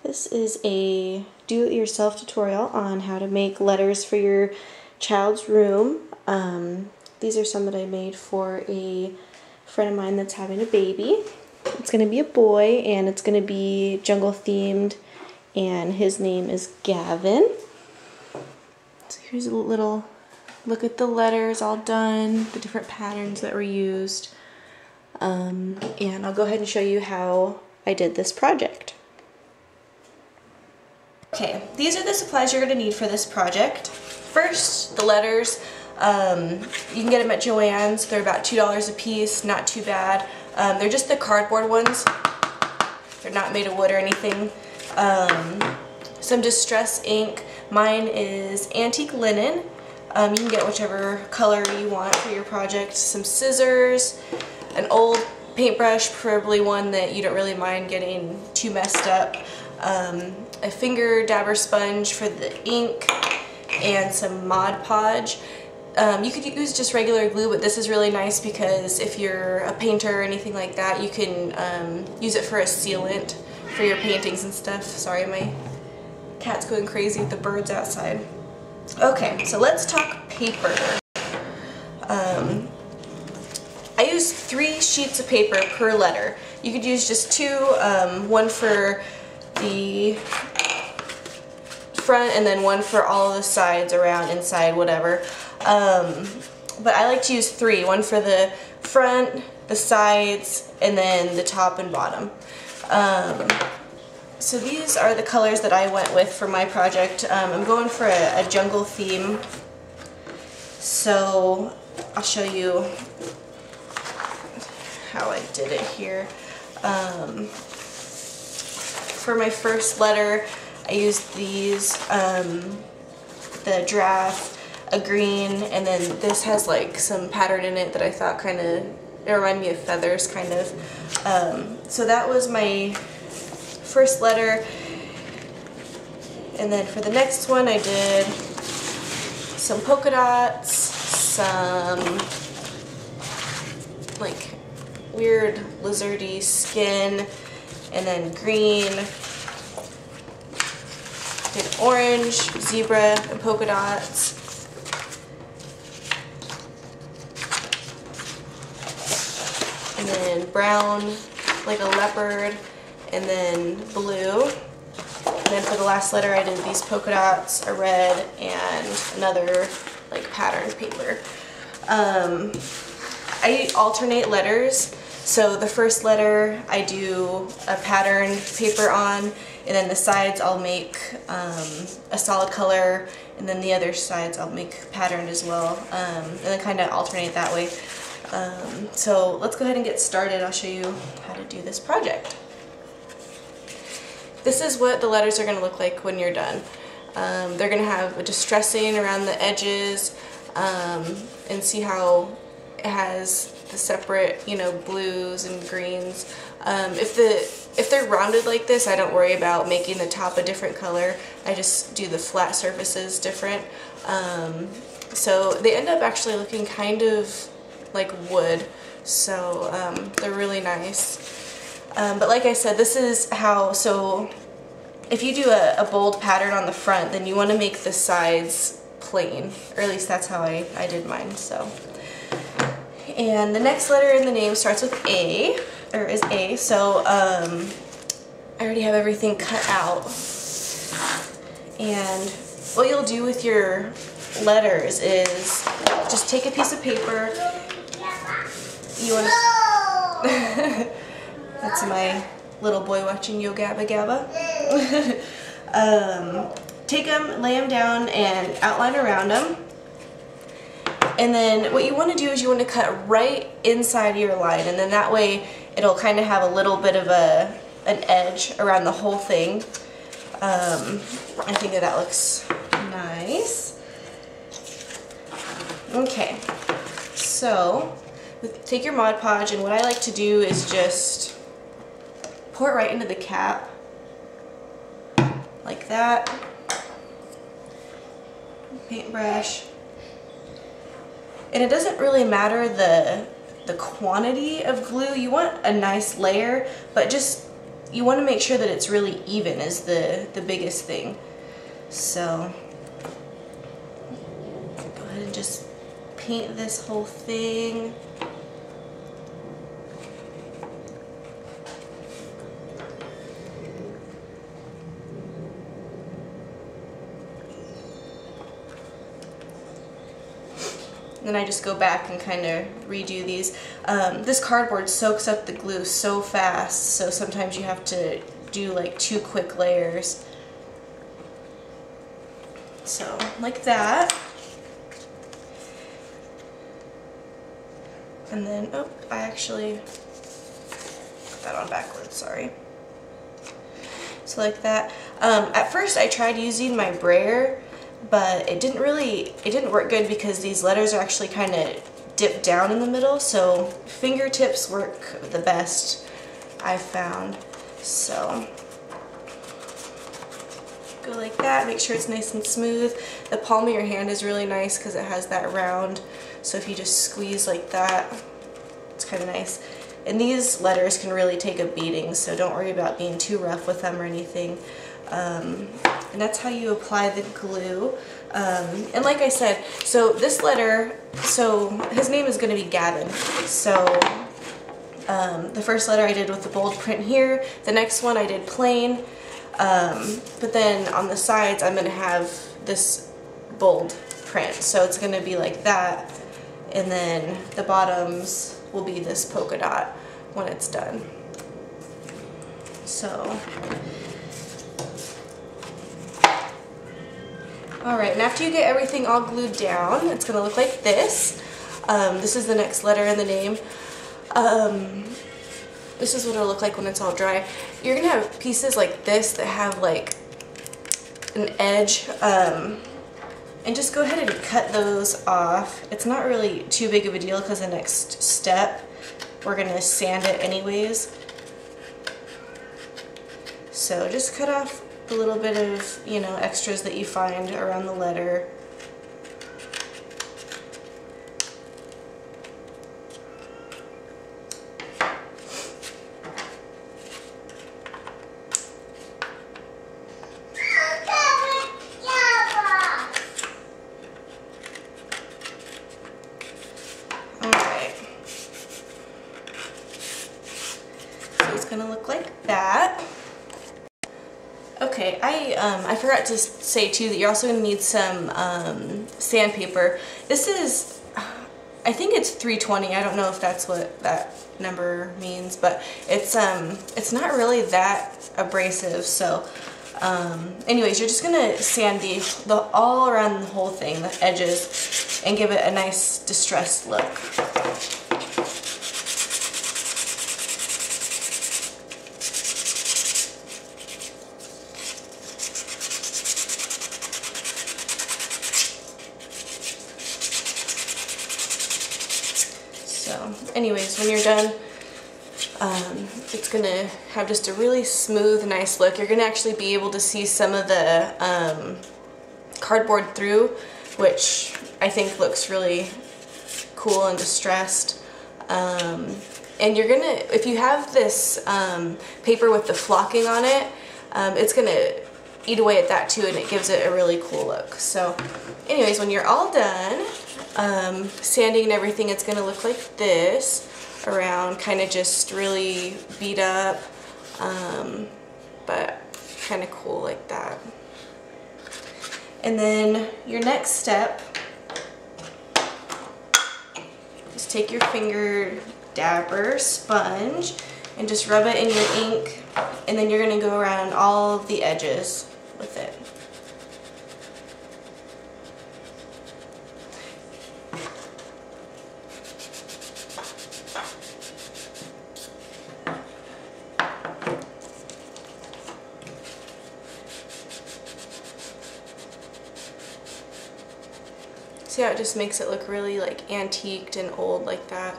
This is a do-it-yourself tutorial on how to make letters for your child's room. These are some that I made for a friend of mine that's having a baby. It's going to be a boy, and it's going to be jungle themed, and his name is Gavin. So here's a little look at the letters all done, the different patterns that were used, and I'll go ahead and show you how I did this project. Okay, these are the supplies you're going to need for this project. First, the letters. You can get them at Joann's. They're about $2 a piece, not too bad. They're just the cardboard ones. They're not made of wood or anything. Some distress ink. Mine is antique linen. You can get whichever color you want for your project. Some scissors, an old paintbrush, preferably one that you don't really mind getting too messed up. A finger dabber sponge for the ink, and some Mod Podge. You could use just regular glue, but this is really nice because if you're a painter or anything like that, you can use it for a sealant for your paintings and stuff. Sorry, my cat's going crazy with the birds outside. Okay, so let's talk paper. I used 3 sheets of paper per letter. You could use just 2, one for the front and then one for all of the sides, around, inside, whatever. But I like to use 3, one for the front, the sides, and then the top and bottom. So these are the colors that I went with for my project. I'm going for a jungle theme, so I'll show you how I did it here. For my first letter, I used these, the giraffe, a green, and then this has like some pattern in it that I thought kind of, it reminded me of feathers, kind of. So that was my first letter. And then for the next one, I did some polka dots, some like weird lizardy skin, and then green, did orange, zebra, and polka dots. And then brown, like a leopard, and then blue. And then for the last letter I did these polka dots, a red, and another like patterned paper. I alternate letters. So the first letter I do a patterned paper on, and then the sides I'll make a solid color, and then the other sides I'll make patterned as well, and then kind of alternate that way. So let's go ahead and get started. I'll show you how to do this project. This is what the letters are going to look like when you're done. They're going to have a distressing around the edges, and see how it has the separate, you know, blues and greens. If they're rounded like this, I don't worry about making the top a different color. I just do the flat surfaces different. So they end up actually looking kind of like wood, so they're really nice. But like I said, this is how, so if you do a bold pattern on the front, then you want to make the sides plain, or at least that's how I did mine. So, and the next letter in the name starts with A, or is A, so I already have everything cut out. And what you'll do with your letters is just take a piece of paper. You want to... That's my little boy watching Yo Gabba Gabba. Take them, lay them down, and outline around them. And then what you want to do is you want to cut right inside your line, and then that way it'll kind of have a little bit of an edge around the whole thing. I think that looks nice. Okay, so take your Mod Podge, and what I like to do is just pour it right into the cap, like that. Paintbrush. And it doesn't really matter the quantity of glue. You want a nice layer, but just you want to make sure that it's really even is the biggest thing. So go ahead and just paint this whole thing. Then I just go back and kind of redo these. This cardboard soaks up the glue so fast, so sometimes you have to do like 2 quick layers. So, like that. And then, oh, I actually put that on backwards, sorry. So like that. At first I tried using my brayer, but it didn't work good because these letters are actually kind of dipped down in the middle, so fingertips work the best, I've found. So go like that, make sure it's nice and smooth. The palm of your hand is really nice because it has that round, so if you just squeeze like that, it's kind of nice. And these letters can really take a beating, so don't worry about being too rough with them or anything. And that's how you apply the glue. And like I said, so this letter, so his name is going to be Gavin. So the first letter I did with the bold print here, the next one I did plain, but then on the sides I'm going to have this bold print. So it's going to be like that, and then the bottoms will be this polka dot when it's done. So alright, and after you get everything all glued down, it's going to look like this. This is the next letter in the name. This is what it'll look like when it's all dry. You're going to have pieces like this that have like an edge, and just go ahead and cut those off. It's not really too big of a deal because the next step, we're going to sand it anyways. So just cut off a little bit of, you know, extras that you find around the letter. Alright. So it's gonna look like that. Okay, I forgot to say too that you're also going to need some sandpaper. This is, I think it's 320. I don't know if that's what that number means, but it's not really that abrasive. So, anyways, you're just gonna sand all around the whole thing, the edges, and give it a nice distressed look. So anyways, when you're done, it's gonna have just a really smooth, nice look. You're gonna actually be able to see some of the cardboard through, which I think looks really cool and distressed. And you're gonna, if you have this paper with the flocking on it, it's gonna eat away at that too, and it gives it a really cool look. So anyways, when you're all done sanding and everything, it's gonna look like this around, kind of just really beat up, but kind of cool like that. And then your next step is take your finger dabber sponge and just rub it in your ink, and then you're going to go around all the edges with it. See how it just makes it look really like antiqued and old like that.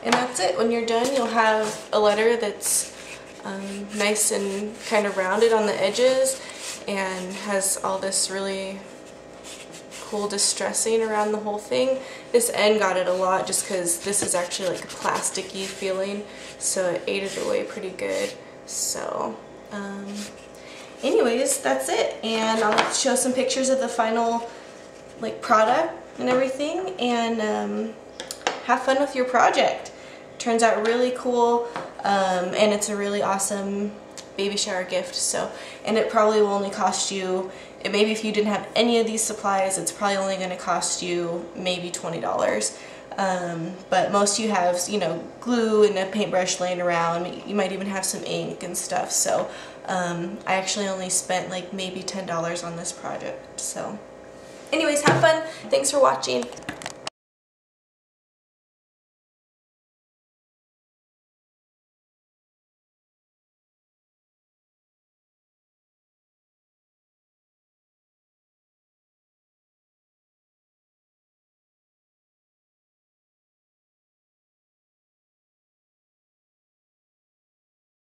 And that's it. When you're done, you'll have a letter that's nice and kind of rounded on the edges and has all this really cool distressing around the whole thing. This end got it a lot just because this is actually like a plasticky feeling, so it ate it away pretty good. So anyways, that's it, and I'll show some pictures of the final like product and everything, and have fun with your project. Turns out really cool, and it's a really awesome baby shower gift. So, and it probably will only cost you, maybe if you didn't have any of these supplies, it's probably only going to cost you maybe $20. But most you have, you know, glue and a paintbrush laying around. You might even have some ink and stuff. So I actually only spent like maybe $10 on this project. So anyways, have fun. Thanks for watching.